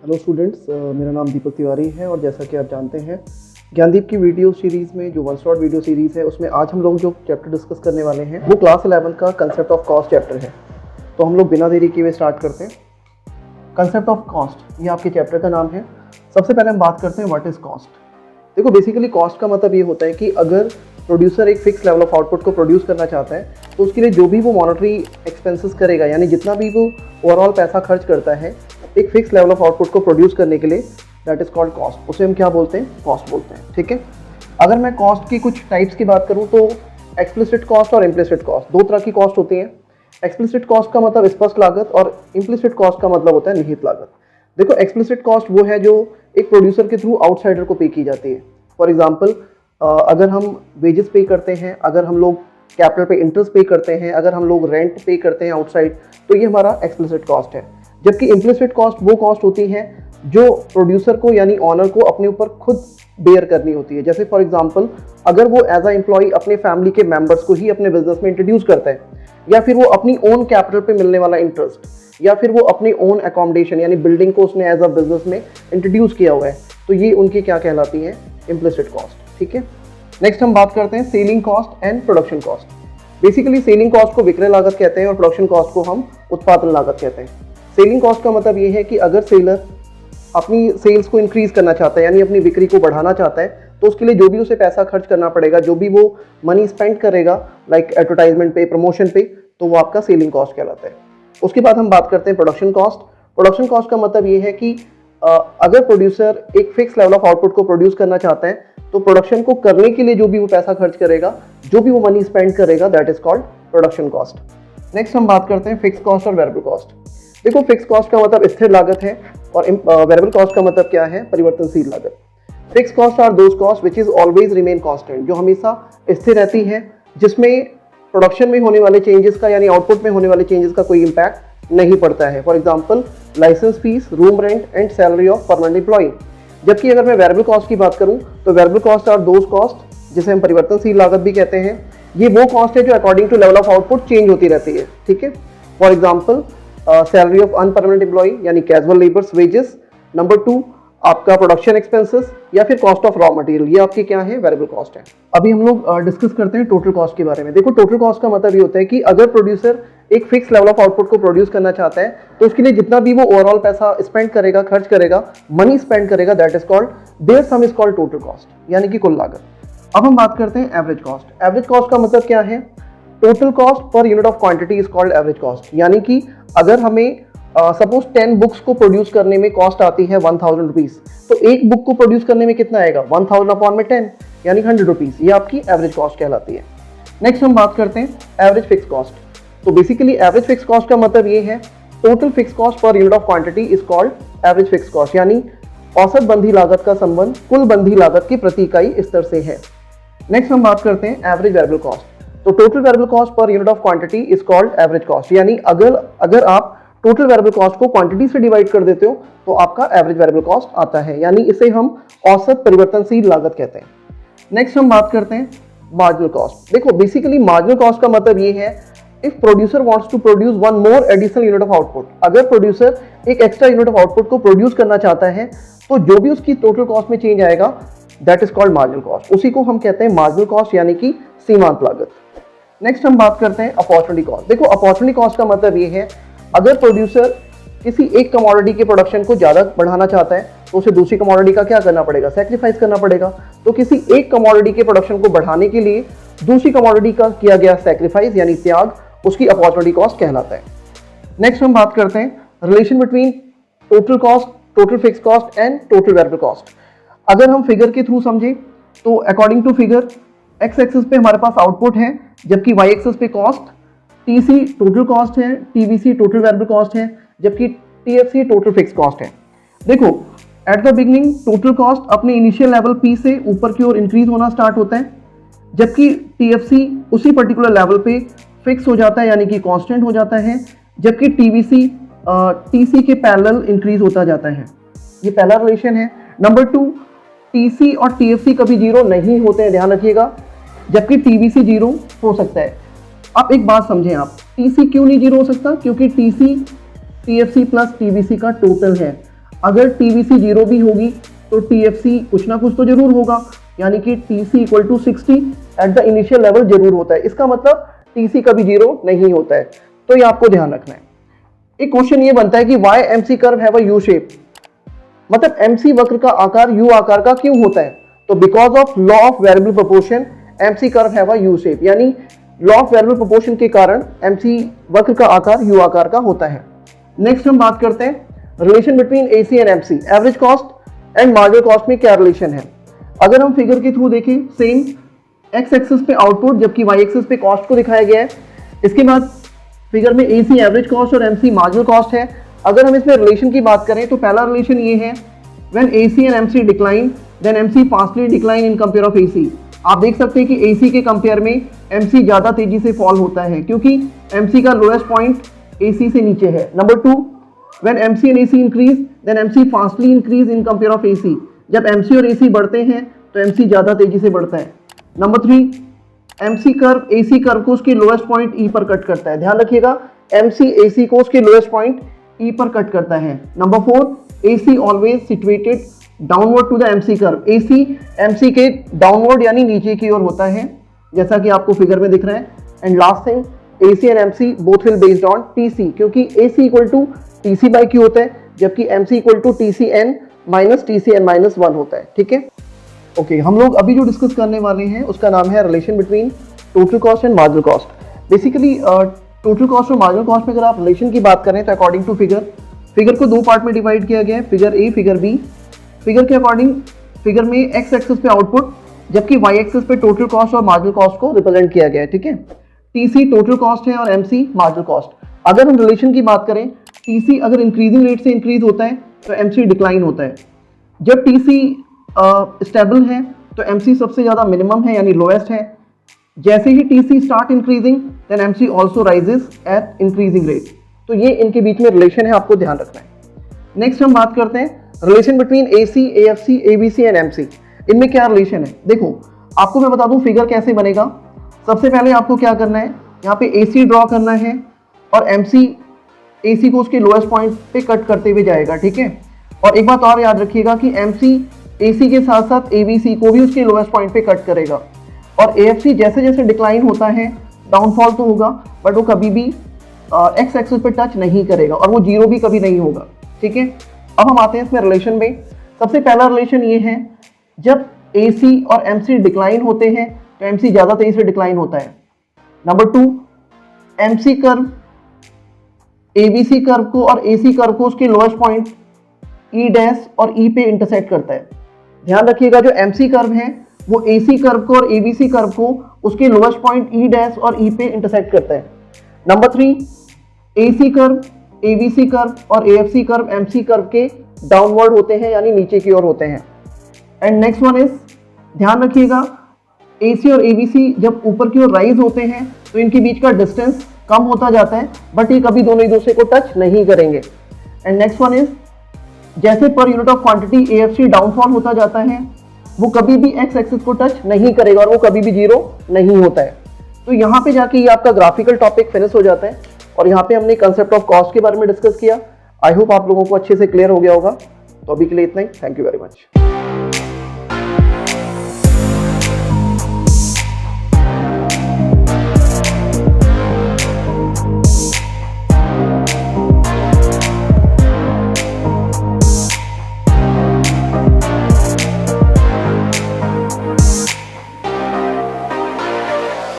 Hello students, मेरा नाम दीपक तिवारी है और जैसा कि आप जानते हैं ज्ञानदीप की वीडियो सीरीज़ में जो वन शॉट वीडियो सीरीज़ है उसमें आज हम लोग जो चैप्टर डिस्कस करने वाले हैं वो क्लास 11 का कंसेप्ट ऑफ कॉस्ट चैप्टर है। तो हम लोग बिना देरी किए हुए स्टार्ट करते हैं। कंसेप्ट ऑफ कॉस्ट ये आपके चैप्टर का नाम है। सबसे पहले हम बात करते हैं व्हाट इज़ कॉस्ट। देखो, बेसिकली कॉस्ट का मतलब ये होता है कि अगर प्रोड्यूसर एक फिक्स लेवल ऑफ आउटपुट को प्रोड्यूस करना चाहता है तो उसके लिए जो भी वो मॉनेटरी एक्सपेंसेस करेगा, यानी जितना भी वो ओवरऑल पैसा खर्च करता है एक फिक्स लेवल ऑफ आउटपुट को प्रोड्यूस करने के लिए, दैट इज कॉल्ड कॉस्ट। उसे हम क्या बोलते हैं? कॉस्ट बोलते हैं। ठीक है। अगर मैं कॉस्ट की कुछ टाइप्स की बात करूं तो एक्सप्लिसिट कॉस्ट और इम्प्लिसिट कॉस्ट, दो तरह की कॉस्ट होती हैं। एक्सप्लिसिट कॉस्ट का मतलब स्पष्ट लागत और इम्प्लिसिट कॉस्ट का मतलब होता है निहित लागत। देखो, एक्सप्लिसिट कॉस्ट वो है जो एक प्रोड्यूसर के थ्रू आउटसाइडर को पे की जाती है। फॉर एग्जाम्पल, अगर हम वेजेस पे करते हैं, अगर हम लोग कैपिटल पे इंटरेस्ट पे करते हैं, अगर हम लोग रेंट पे करते हैं आउटसाइड, तो ये हमारा एक्सप्लिसिट कॉस्ट है। जबकि इम्प्लिसिट कॉस्ट वो कॉस्ट होती है जो प्रोड्यूसर को यानी ऑनर को अपने ऊपर खुद बेयर करनी होती है। जैसे फॉर एग्जांपल, अगर वो एज अ एम्प्लॉय अपने फैमिली के मेंबर्स को ही अपने बिजनेस में इंट्रोड्यूस करता है, या फिर वो अपनी ओन कैपिटल पे मिलने वाला इंटरेस्ट, या फिर वो अपनी ओन अकोमोडेशन यानी बिल्डिंग को उसने एज अ बिजनेस में इंट्रोड्यूस किया हुआ है, तो ये उनकी क्या कहलाती है? Implicit cost. ठीक है। नेक्स्ट हम बात करते हैं selling cost and production cost. Basically selling cost को विक्रय लागत कहते हैं और प्रोडक्शन कॉस्ट को हम उत्पादन लागत कहते हैं। सेलिंग कॉस्ट का मतलब ये है कि अगर सेलर अपनी सेल्स को इंक्रीज करना चाहता है यानी अपनी बिक्री को बढ़ाना चाहता है, तो उसके लिए जो भी उसे पैसा खर्च करना पड़ेगा, जो भी वो मनी स्पेंड करेगा लाइक एडवर्टाइजमेंट पे, प्रमोशन पे, तो वो आपका सेलिंग कॉस्ट कहलाता है। उसके बाद हम बात करते हैं प्रोडक्शन कॉस्ट। प्रोडक्शन कॉस्ट का मतलब ये है कि अगर प्रोड्यूसर एक फिक्स लेवल ऑफ आउटपुट को प्रोड्यूस करना चाहता है तो प्रोडक्शन को करने के लिए जो भी वो पैसा खर्च करेगा, जो भी वो मनी स्पेंड करेगा, that is called production cost. Next हम बात करते हैं फिक्स कॉस्ट और वेरिएबल कॉस्ट। देखो, फिक्स कॉस्ट का मतलब स्थिर लागत है और वेरिएबल कॉस्ट का मतलब क्या है? परिवर्तनशील लागत। Fix cost are those cost which is always remain constant, जो हमेशा स्थिर रहती है, जिसमें प्रोडक्शन में होने वाले चेंजेस का यानी आउटपुट में होने वाले चेंजेस का कोई इंपैक्ट नहीं पड़ता है। For example, licence fees, room rent and salary of permanent employ. जबकि अगर मैं वेरिएबल कॉस्ट की बात करूं तो variable cost are those cost जिसे हम परिवर्तनशील लागत भी कहते हैं। ये वो कॉस्ट है जो according to level of output change होती रहती है। ठीक है। For example, salary of unpermanent employ यानी कैजुअल लेबर्स वेजेस। नंबर 2 आपका प्रोडक्शन एक्सपेंसेस या फिर कॉस्ट ऑफ रॉ मटेरियल, ये आपकी क्या है? वेरिएबल कॉस्ट है। अभी हम लोग डिस्कस करते हैं टोटल कॉस्ट के बारे में। देखो, टोटल कॉस्ट का मतलब ये होता है कि अगर प्रोड्यूसर एक फिक्स लेवल ऑफ आउटपुट को प्रोड्यूस करना चाहता है तो उसके लिए जितना भी वो ओवरऑल पैसा स्पेंड करेगा, खर्च करेगा, मनी स्पेंड करेगा, that is called, their sum is called total cost यानी कि कुल लागत। अब हम बात करते हैं एवरेज कॉस्ट। एवरेज कॉस्ट का मतलब क्या है? Total cost per unit of quantity is called average cost. यानी कि अगर हमें सपोज 10 बुक्स को प्रोड्यूस करने में कॉस्ट आती है 1000 रुपीज, तो एक बुक को प्रोड्यूस करने में कितना आएगा? 1000 अपॉन में 10 यानी 100 रुपीज। ये आपकी एवरेज कॉस्ट कहलाती है। नेक्स्ट हम बात करते हैं एवरेज फिक्स कॉस्ट। तो बेसिकली एवरेज फिक्स कॉस्ट का मतलब ये है total fix cost per unit of quantity is called average fix cost, यानी औसत बंधी लागत का संबंध कुल बंधी लागत की प्रति इकाई स्तर से है। नेक्स्ट हम बात करते हैं एवरेज वेरिएबल कॉस्ट। तो total variable cost per unit of quantity is called average cost, यानी अगर आप टोटल वेरिएबल कॉस्ट को क्वांटिटी से डिवाइड कर देते हो तो आपका एवरेज वेरिएबल कॉस्ट आता है, यानी इसे हम औसत परिवर्तनशील लागत कहते हैं। नेक्स्ट हम बात करते हैं मार्जिनल कॉस्ट। देखो, बेसिकली मार्जिनल कॉस्ट का मतलब ये है if producer wants to produce one more additional unit of output, अगर प्रोड्यूसर एक एक्स्ट्रा यूनिट ऑफ आउटपुट को प्रोड्यूस करना चाहता है तो जो भी उसकी टोटल कॉस्ट में चेंज आएगा that is called marginal cost. उसी को हम कहते हैं मार्जिनल कॉस्ट यानी कि सीमांत लागत। नेक्स्ट हम बात करते हैं अपॉर्चुनिटी कॉस्ट। देखो, अपॉर्चुनिटी कॉस्ट का मतलब ये है अगर प्रोड्यूसर किसी एक कमोडिटी के प्रोडक्शन को ज्यादा बढ़ाना चाहता है तो उसे दूसरी कमोडिटी का क्या करना पड़ेगा? सैक्रिफाइस करना पड़ेगा। तो किसी एक कमोडिटी के प्रोडक्शन को बढ़ाने के लिए दूसरी कमोडिटी का किया गया सैक्रिफाइस यानी त्याग उसकी अपॉर्चुनिटी कॉस्ट कहलाता है। नेक्स्ट हम बात करते हैं relation between total cost, total fix cost and total variable cost. अगर हम फिगर के थ्रू समझे तो according to figure X axis पे हमारे पास आउटपुट है, जबकि वाई एक्सिस पे कॉस्ट, टीसी टोटल कॉस्ट है, टीवीसी टोटल वेरिएबल कॉस्ट है, जबकि टीएफसी टोटल फिक्स कॉस्ट है। देखो, at the beginning total cost अपने इनिशियल लेवल पी से ऊपर की ओर इंक्रीज होना स्टार्ट होता है, जबकि टीएफसी उसी पर्टिकुलर लेवल पे फिक्स हो जाता है यानी कि कांस्टेंट हो जाता है, जबकि टीवीसी टीसी के पैरेलल इंक्रीज होता जाता है। ये पहला रिलेशन है। नंबर 2, टीसी और टीएफसी कभी जीरो नहीं होते हैं, ध्यान रखिएगा, जबकि टीवीसी जीरो हो सकता है। अब एक बात समझें आप, टीसी क्यों नहीं जीरो हो सकता? क्योंकि टीसी टीएफसी प्लस टीवीसी का टोटल है। अगर TVC 0 भी होगी तो TFC कुछ ना कुछ तो जरूर होगा, यानी कि TC equal to 60 at the initial level जरूर होता है। इसका मतलब TC कभी 0 नहीं होता है, तो ये आपको ध्यान रखना है। एक क्वेश्चन ये बनता है कि Y MC curve have a U shape, मतलब MC वक्र का आकार U आकार का क्यों होता है? तो because of law of variable proportion MC curve have a U shape, यानी लॉ ऑफ वेरिएबल प्रोपोर्शन के कारण MC वक्र का आकार U आकार का होता है। नेक्स्ट हम बात करते हैं relation between AC and MC, average cost and marginal cost में क्या रिलेशन है। अगर हम फिगर के थ्रू देखें, सेम एक्स एक्सिस पे आउटपुट जबकि वाई एक्सिस पे कॉस्ट को दिखाया गया है। इसके बाद फिगर में AC एवरेज कॉस्ट और MC मार्जिनल कॉस्ट है। अगर हम इसमें रिलेशन की बात करें तो पहला रिलेशन ये है, when AC and MC decline then MC fastly decline in compare of AC। आप देख सकते हैं कि AC के कंपेयर में MC ज्यादा तेजी से फॉल होता है क्योंकि MC का लोएस्ट पॉइंट AC से नीचे है। Number 2, when MC and AC increase then MC fastly increase in compare of AC। जब MC और AC बढ़ते हैं तो MC ज्यादा तेजी से बढ़ता है। Number 3, MC curve AC curve को उसके लोएस्ट पॉइंट E पर कट करता है। ध्यान रखिएगा, MC AC को उसके लोएस्ट पॉइंट E पर कट करता है। Number 4, AC always situated downward to the MC curve. AC MC के डाउनवर्ड यानी नीचे की ओर होता है, जैसा कि आपको फिगर में दिख रहा है। And last thing, AC and MC both will based on TC, क्योंकि AC equal to TC by Q होता है जबकि MC equal to TCN minus TCN minus 1 होता है। ठीक है, ओके हम लोग अभी जो डिस्कस करने वाले हैं उसका नाम है relation between total cost and marginal cost. Basically total cost और मार्जिनल कॉस्ट में अगर आप रिलेशन की बात करें तो अकॉर्डिंग टू फिगर को दो पार्ट में डिवाइड किया गया है, figure A figure B। Figure के अकॉर्डिंग फिगर में एक्स एक्सिस पे आउटपुट जबकि वाई एक्सिस पे टोटल कॉस्ट और मार्जिनल कॉस्ट को रिप्रेजेंट किया गया है। ठीक है, TC टोटल कॉस्ट है और MC मार्जिनल कॉस्ट। अगर हम रिलेशन की बात करें, TC अगर इंक्रीजिंग रेट से इंक्रीज होता है तो MC डिक्लाइन होता है। जब TC स्टेबल है तो MC सबसे ज्यादा मिनिमम है यानी लोएस्ट है। जैसे ही TC start increasing then MC also rises at increasing rate. तो ये इनके बीच में रिलेशन है, आपको ध्यान रखना है। नेक्स्ट हम बात करते हैं relation between AC, AFC, ABC and MC। इनमें क्या रिलेशन है? देखो आपको मैं बता दूं फिगर कैसे बनेगा। सबसे पहले आपको क्या करना है, यहाँ पे AC ड्रॉ करना है और MC AC को उसके लोएस्ट पॉइंट पे कट करते हुए जाएगा। ठीक है, और एक बात और याद रखिएगा कि MC AC के साथ साथ ABC को भी उसके लोएस्ट पॉइंट पे कट करेगा और AFC जैसे जैसे डिक्लाइन होता है डाउनफॉल तो होगा बट वो कभी भी एक्स एक्सिस पे टच नहीं करेगा और वो 0 भी कभी नहीं होगा। ठीक है, अब हम आते हैं इसमें रिलेशन में। सबसे पहला रिलेशन ये है, जब AC और MC डिक्लाइन होते हैं तो MC ज्यादा तेजी से डिक्लाइन होता है। Number 2, MC curve ABC curve को और AC कर्व को उसके लोएस्ट पॉइंट E डैश और E पे इंटरसेक्ट करता है। ध्यान रखिएगा, जो MC कर्व है वो AC कर्व को और ABC कर्व को उसके लोएस्ट पॉइंट E डैश और E पे इंटरसेक्ट करता है। Number 3, AC curve ABC curve और AFC कर्व MC कर्व के डाउनवर्ड होते हैं यानी नीचे की ओर होते हैं। एंड नेक्स्ट वन इज, ध्यान रखिएगा AC और ABC जब ऊपर की ओर राइज होते हैं तो इनके बीच का डिस्टेंस कम होता जाता है बट ये कभी दोनों एक दूसरे को टच नहीं करेंगे। एंड नेक्स्ट वन इज, जैसे per unit of quantity AFC downfall होता जाता है वो कभी भी एक्स एक्सिस को टच नहीं करेगा और वो कभी भी 0 नहीं होता है। तो यहाँ पे जाके ये आपका ग्राफिकल टॉपिक फिनिश हो जाता है और यहाँ पे हमने कंसेप्ट ऑफ कॉस्ट के बारे में डिस्कस किया। आई होप आप लोगों को अच्छे से क्लियर हो गया होगा। तो अभी के लिए इतना ही, थैंक यू वेरी मच।